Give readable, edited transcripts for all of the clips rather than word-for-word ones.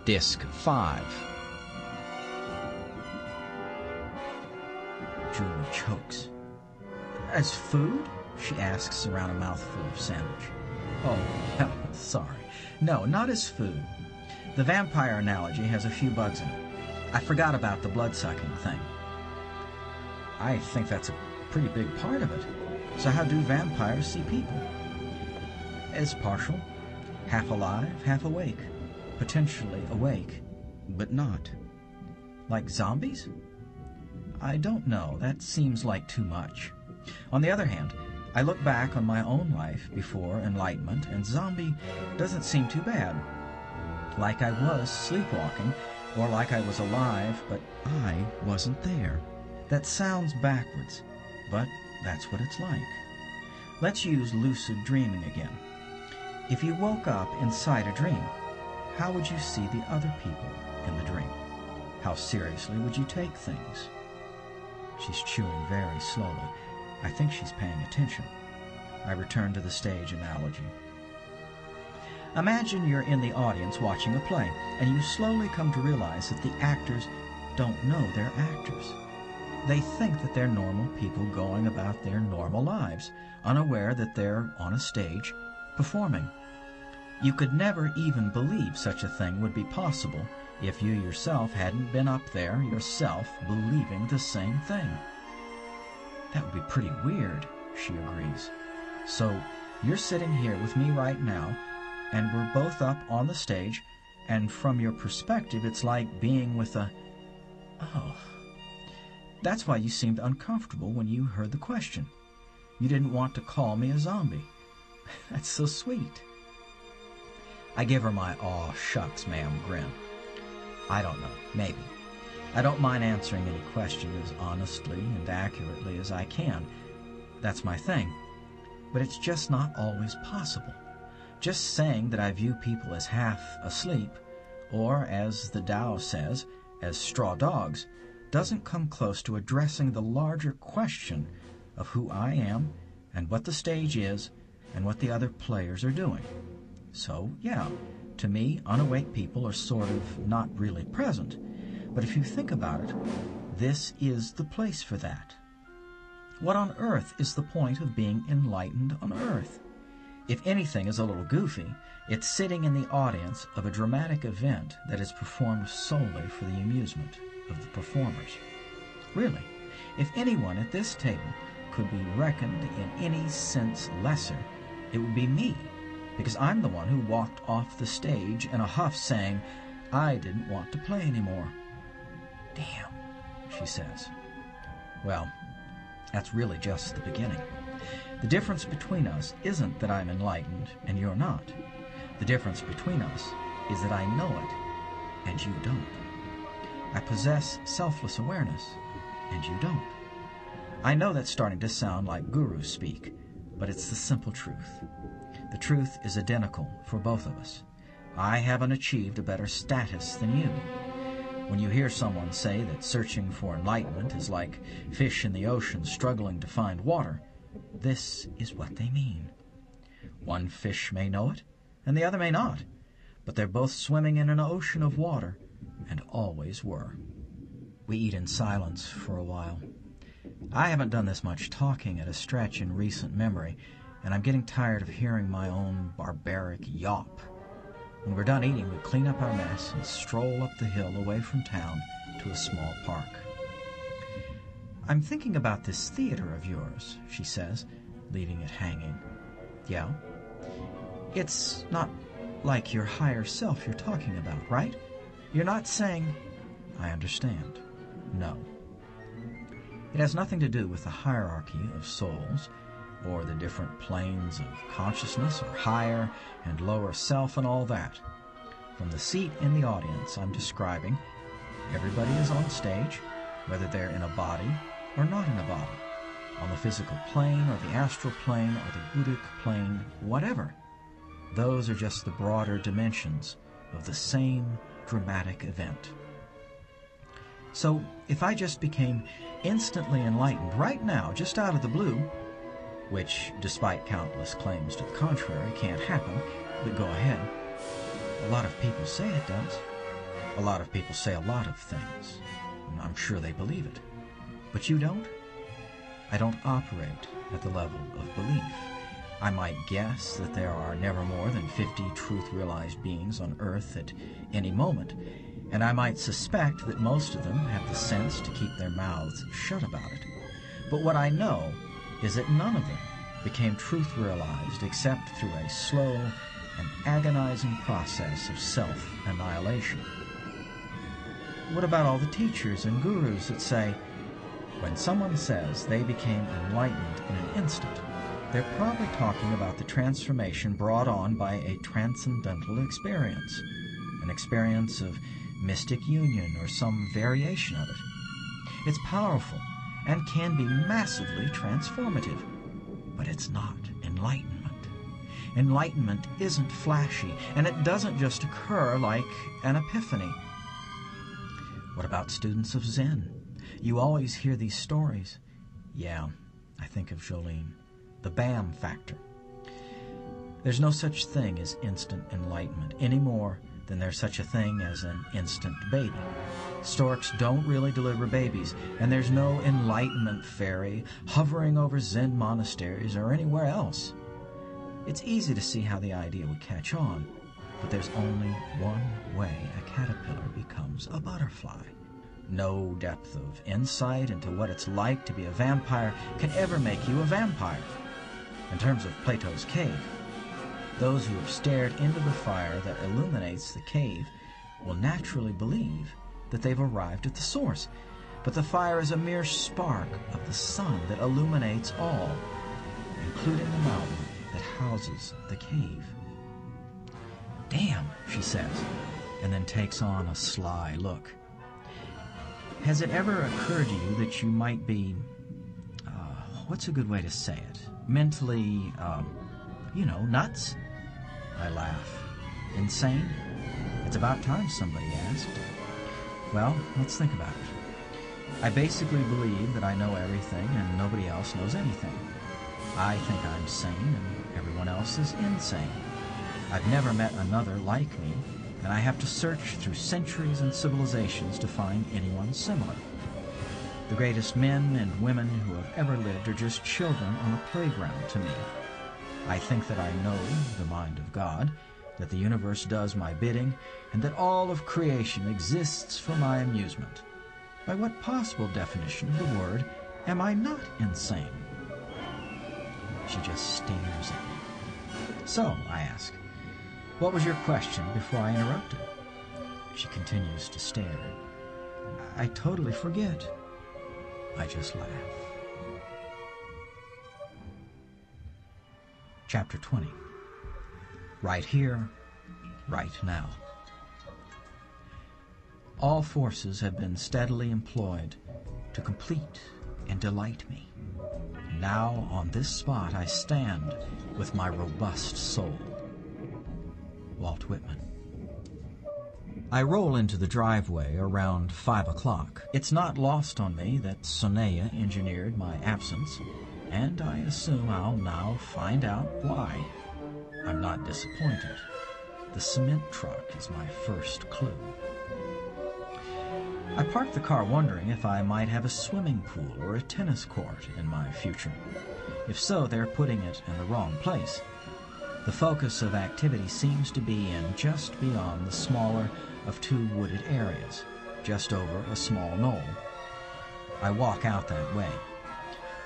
Disc 5. Julie chokes. As food? She asks around a mouthful of sandwich. Oh, well, sorry. No, not as food. The vampire analogy has a few bugs in it. I forgot about the blood-sucking thing. I think that's a pretty big part of it. So how do vampires see people? As partial. Half alive, half awake. Potentially awake, but not. Like zombies? I don't know. That seems like too much. On the other hand, I look back on my own life before Enlightenment, and zombie doesn't seem too bad. Like I was sleepwalking, or like I was alive, but I wasn't there. That sounds backwards, but that's what it's like. Let's use lucid dreaming again. If you woke up inside a dream, how would you see the other people in the dream? How seriously would you take things? She's chewing very slowly. I think she's paying attention. I return to the stage analogy. Imagine you're in the audience watching a play, and you slowly come to realize that the actors don't know they're actors. They think that they're normal people going about their normal lives, unaware that they're on a stage performing. You could never even believe such a thing would be possible if you yourself hadn't been up there yourself believing the same thing. That would be pretty weird, she agrees. So you're sitting here with me right now, and we're both up on the stage, and from your perspective it's like being with a... Oh, that's why you seemed uncomfortable when you heard the question. You didn't want to call me a zombie. That's so sweet. I give her my aw shucks ma'am grin. I don't know, maybe. I don't mind answering any question as honestly and accurately as I can. That's my thing. But it's just not always possible. Just saying that I view people as half asleep, or, as the Tao says, as straw dogs, doesn't come close to addressing the larger question of who I am and what the stage is and what the other players are doing. So, yeah, to me, unawake people are sort of not really present. But if you think about it, this is the place for that. What on earth is the point of being enlightened on earth? If anything is a little goofy, it's sitting in the audience of a dramatic event that is performed solely for the amusement of the performers. Really, if anyone at this table could be reckoned in any sense lesser, it would be me, because I'm the one who walked off the stage in a huff saying, I didn't want to play anymore. Damn, she says. Well, that's really just the beginning. The difference between us isn't that I'm enlightened and you're not. The difference between us is that I know it and you don't. I possess selfless awareness and you don't. I know that's starting to sound like guru speak, but it's the simple truth. The truth is identical for both of us. I haven't achieved a better status than you. When you hear someone say that searching for enlightenment is like fish in the ocean struggling to find water, this is what they mean. One fish may know it, and the other may not, but they're both swimming in an ocean of water, and always were. We eat in silence for a while. I haven't done this much talking at a stretch in recent memory, and I'm getting tired of hearing my own barbaric yawp. When we're done eating, we clean up our mess and stroll up the hill away from town to a small park. I'm thinking about this theater of yours, she says, leaving it hanging. Yeah? It's not like your higher self you're talking about, right? You're not saying, I understand. No. It has nothing to do with the hierarchy of souls, or the different planes of consciousness, or higher and lower self and all that. From the seat in the audience I'm describing, everybody is on stage, whether they're in a body or not in a body, on the physical plane or the astral plane or the Buddhic plane, whatever. Those are just the broader dimensions of the same dramatic event. So if I just became instantly enlightened right now, just out of the blue, which, despite countless claims to the contrary, can't happen, but go ahead. A lot of people say it does. A lot of people say a lot of things, and I'm sure they believe it. But you don't? I don't operate at the level of belief. I might guess that there are never more than 50 truth-realized beings on Earth at any moment, and I might suspect that most of them have the sense to keep their mouths shut about it. But what I know is that none of them became truth-realized except through a slow and agonizing process of self-annihilation. What about all the teachers and gurus that say, when someone says they became enlightened in an instant, they're probably talking about the transformation brought on by a transcendental experience, an experience of mystic union or some variation of it. It's powerful and can be massively transformative, but it's not enlightenment. Enlightenment isn't flashy, and it doesn't just occur like an epiphany. What about students of Zen? You always hear these stories. Yeah, I think of Jolene. The BAM factor. There's no such thing as instant enlightenment, any more than there's such a thing as an instant baby. Storks don't really deliver babies, and there's no enlightenment fairy hovering over Zen monasteries or anywhere else. It's easy to see how the idea would catch on, but there's only one way a caterpillar becomes a butterfly. No depth of insight into what it's like to be a vampire can ever make you a vampire. In terms of Plato's cave, those who have stared into the fire that illuminates the cave will naturally believe that they've arrived at the source. But the fire is a mere spark of the sun that illuminates all, including the mountain that houses the cave. Damn, she says, and then takes on a sly look. Has it ever occurred to you that you might be, what's a good way to say it? Mentally, nuts? I laugh. Insane? It's about time somebody asked. Well, let's think about it. I basically believe that I know everything and nobody else knows anything. I think I'm sane and everyone else is insane. I've never met another like me, and I have to search through centuries and civilizations to find anyone similar. The greatest men and women who have ever lived are just children on a playground to me. I think that I know the mind of God, that the universe does my bidding, and that all of creation exists for my amusement. By what possible definition of the word am I not insane? She just stares at me. So, I ask, what was your question before I interrupted? She continues to stare. I totally forget. I just laugh. Chapter 20. Right here, right now. All forces have been steadily employed to complete and delight me. Now, on this spot, I stand with my robust soul. Walt Whitman. I roll into the driveway around 5 o'clock. It's not lost on me that Sonea engineered my absence, and I assume I'll now find out why. I'm not disappointed. The cement truck is my first clue. I parked the car wondering if I might have a swimming pool or a tennis court in my future. If so, they're putting it in the wrong place. The focus of activity seems to be in just beyond the smaller of two wooded areas, just over a small knoll. I walk out that way.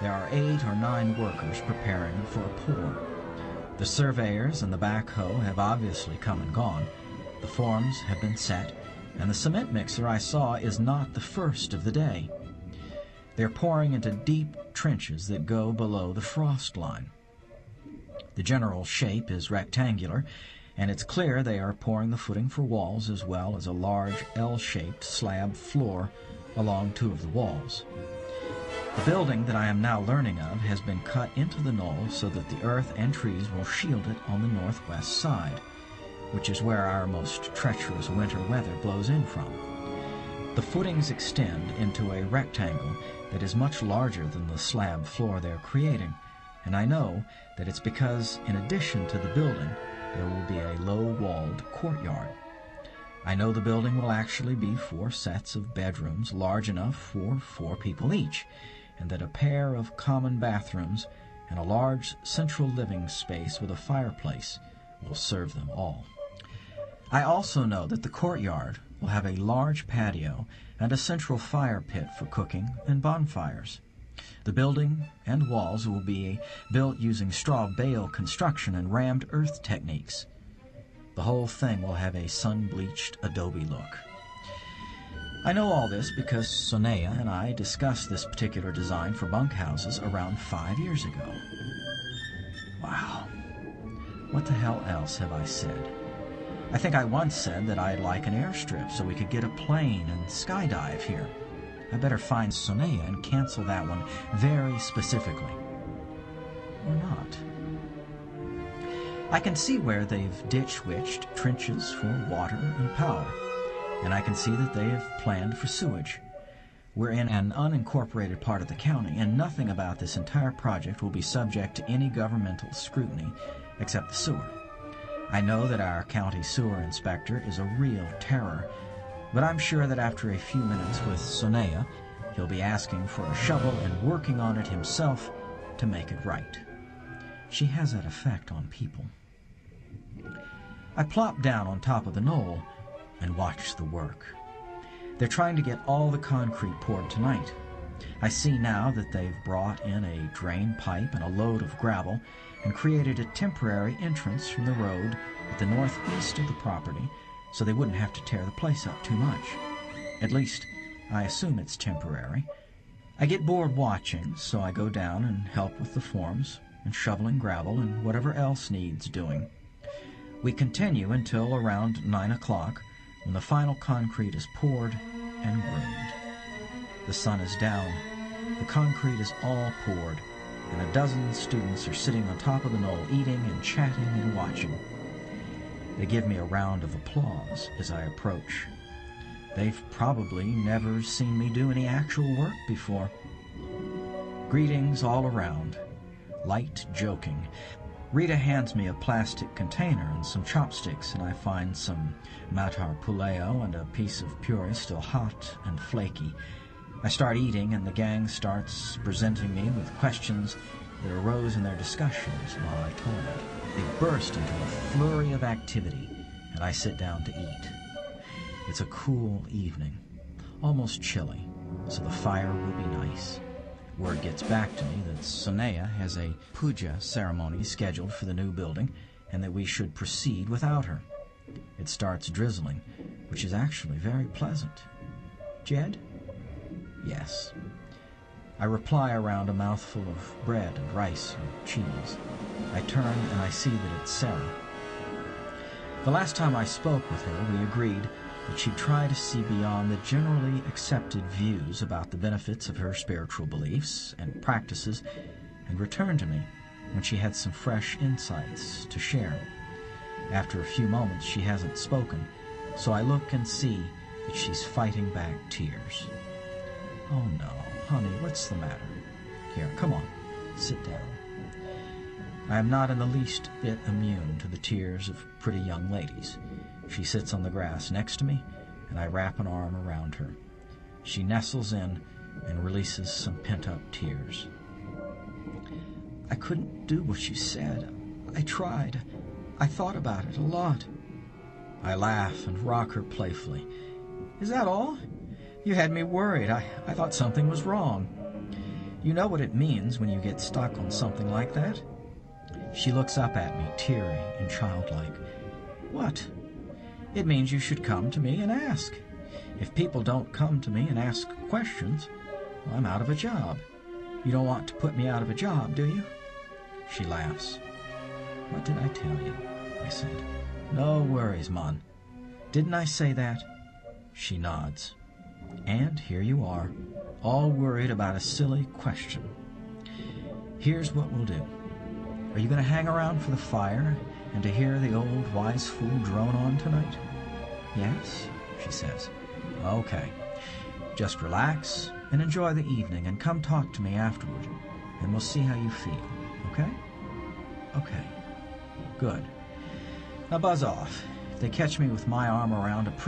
There are 8 or 9 workers preparing for a pour. The surveyors and the backhoe have obviously come and gone. The forms have been set, and the cement mixer I saw is not the first of the day. They're pouring into deep trenches that go below the frost line. The general shape is rectangular, and it's clear they are pouring the footing for walls as well as a large L-shaped slab floor along 2 of the walls. The building that I am now learning of has been cut into the knoll so that the earth and trees will shield it on the northwest side, which is where our most treacherous winter weather blows in from. The footings extend into a rectangle that is much larger than the slab floor they're creating, and I know that it's because, in addition to the building, there will be a low-walled courtyard. I know the building will actually be 4 sets of bedrooms large enough for 4 people each, and that a pair of common bathrooms and a large central living space with a fireplace will serve them all. I also know that the courtyard will have a large patio and a central fire pit for cooking and bonfires. The building and walls will be built using straw bale construction and rammed earth techniques. The whole thing will have a sun-bleached adobe look. I know all this because Sonia and I discussed this particular design for bunkhouses around 5 years ago. Wow. What the hell else have I said? I think I once said that I'd like an airstrip so we could get a plane and skydive here. I better find Sonia and cancel that one very specifically. Or not. I can see where they've ditch-witched trenches for water and power, and I can see that they have planned for sewage. We're in an unincorporated part of the county, and nothing about this entire project will be subject to any governmental scrutiny except the sewer. I know that our county sewer inspector is a real terror, but I'm sure that after a few minutes with Sonia, he'll be asking for a shovel and working on it himself to make it right. She has that effect on people. I plopped down on top of the knoll and watched the work. They're trying to get all the concrete poured tonight. I see now that they've brought in a drain pipe and a load of gravel and created a temporary entrance from the road at the northeast of the property so they wouldn't have to tear the place up too much. At least, I assume it's temporary. I get bored watching, so I go down and help with the forms and shoveling gravel and whatever else needs doing. We continue until around 9 o'clock, when the final concrete is poured and groomed. The sun is down, the concrete is all poured, and a dozen students are sitting on top of the knoll eating and chatting and watching. They give me a round of applause as I approach. They've probably never seen me do any actual work before. Greetings all around, light joking. Rita hands me a plastic container and some chopsticks, and I find some matar puleo and a piece of puree still hot and flaky. I start eating, and the gang starts presenting me with questions that arose in their discussions while I toiled. They burst into a flurry of activity, and I sit down to eat. It's a cool evening, almost chilly, so the fire will be nice. Word gets back to me that Sonia has a puja ceremony scheduled for the new building, and that we should proceed without her. It starts drizzling, which is actually very pleasant. Jed? Yes. I reply around a mouthful of bread and rice and cheese. I turn and I see that it's Sarah. The last time I spoke with her, we agreed that she'd try to see beyond the generally accepted views about the benefits of her spiritual beliefs and practices and return to me when she had some fresh insights to share. After a few moments, she hasn't spoken, so I look and see that she's fighting back tears. Oh no, honey, what's the matter? Here, come on, sit down. I am not in the least bit immune to the tears of pretty young ladies. She sits on the grass next to me, and I wrap an arm around her. She nestles in and releases some pent-up tears. I couldn't do what you said. I tried. I thought about it a lot. I laugh and rock her playfully. Is that all? You had me worried. I thought something was wrong. You know what it means when you get stuck on something like that? She looks up at me, teary and childlike. What? It means you should come to me and ask. If people don't come to me and ask questions, well, I'm out of a job. You don't want to put me out of a job, do you? She laughs. What did I tell you? I said. No worries, Mon. Didn't I say that? She nods. And here you are, all worried about a silly question. Here's what we'll do. Are you going to hang around for the fire and to hear the old wise fool drone on tonight? Yes, she says. Okay. Just relax and enjoy the evening and come talk to me afterward, and we'll see how you feel, okay? Okay. Good. Now buzz off. If they catch me with my arm around a pretty